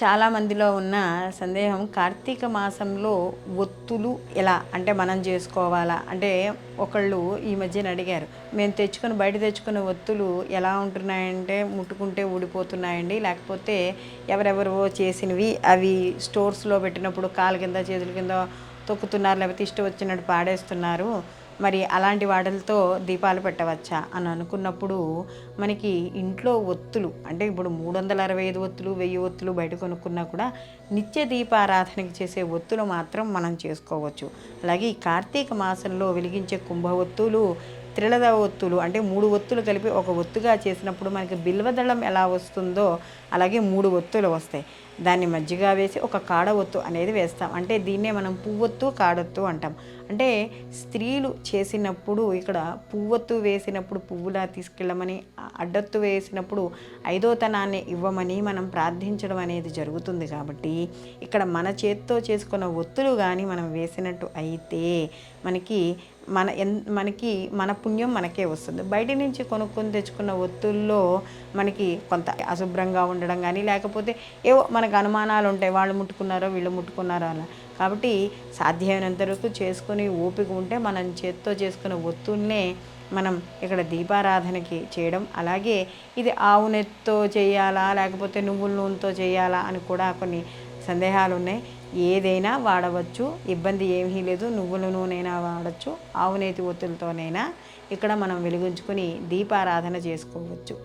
చాలామందిలో ఉన్న సందేహం కార్తీక మాసంలో ఒత్తులు ఎలా అంటే మనం చేసుకోవాలా అంటే ఒకళ్ళు ఈ మధ్యన అడిగారు. మేము బయట తెచ్చుకున్న ఒత్తులు ఎలా ఉంటున్నాయంటే ముట్టుకుంటే ఊడిపోతున్నాయండి, లేకపోతే ఎవరెవరో చేసినవి అవి స్టోర్స్లో పెట్టినప్పుడు కాలు కింద చేతుల కింద తొక్కుతున్నారు, లేకపోతే ఇష్టం వచ్చినట్టు పాడేస్తున్నారు, మరి అలాంటి వాటితో దీపాలు పెట్టవచ్చా అని అనుకున్నప్పుడు మనకి ఇంట్లో ఒత్తులు అంటే ఇప్పుడు 365 ఒత్తులు 1000 ఒత్తులు బయట కొనుక్కున్నా కూడా నిత్య దీపారాధనకి చేసే ఒత్తులు మాత్రం మనం చేసుకోవచ్చు. అలాగే ఈ కార్తీక మాసంలో వెలిగించే కుంభ ఒత్తులు, త్రిలద ఒత్తులు అంటే 3 ఒత్తులు కలిపి ఒక ఒత్తుగా చేసినప్పుడు మనకి బిల్వదళం ఎలా వస్తుందో అలాగే 3 ఒత్తులు వస్తాయి. దాన్ని మజ్జిగ వేసి ఒక కాడ ఒత్తు అనేది వేస్తాం. అంటే దీన్నే మనం పువ్వొత్తు కాడొత్తు అంటాం. అంటే స్త్రీలు చేసినప్పుడు ఇక్కడ పువ్వొత్తు వేసినప్పుడు పువ్వులా తీసుకెళ్ళమని, అడ్డొత్తు వేసినప్పుడు 5వ తనాన్ని ఇవ్వమని మనం ప్రార్థించడం అనేది జరుగుతుంది. కాబట్టి ఇక్కడ మన చేత్తో చేసుకున్న ఒత్తులు కానీ మనం వేసినట్టు అయితే మనకి మన పుణ్యం మనకే వస్తుంది. బయట నుంచి కొనుక్కొని తెచ్చుకున్న ఒత్తుల్లో మనకి కొంత అశుభ్రంగా ఉండడం కానీ, లేకపోతే ఏవో మనకు అనుమానాలు ఉంటాయి, వాళ్ళు ముట్టుకున్నారో వీళ్ళు ముట్టుకున్నారో అలా. కాబట్టి సాధ్యమైనంత వరకు చేసుకొని ఓపిక ఉంటే మనం చేత్తో చేసుకున్న ఒత్తుల్నే మనం ఇక్కడ దీపారాధనకి చేయడం. అలాగే ఇది ఆవు నెయ్యితో చేయాలా లేకపోతే నువ్వుల నూనెతో చేయాలా అని కూడా కొన్ని సందేహాలు ఉన్నాయి. ఏదైనా వాడవచ్చు, ఇబ్బంది ఏమీ లేదు. నువ్వుల నూనెైనా వాడచ్చు, ఆవు నేతి ఒత్తులతోనైనా ఇక్కడ మనం వెలిగించుకొని దీపారాధన చేసుకోవచ్చు.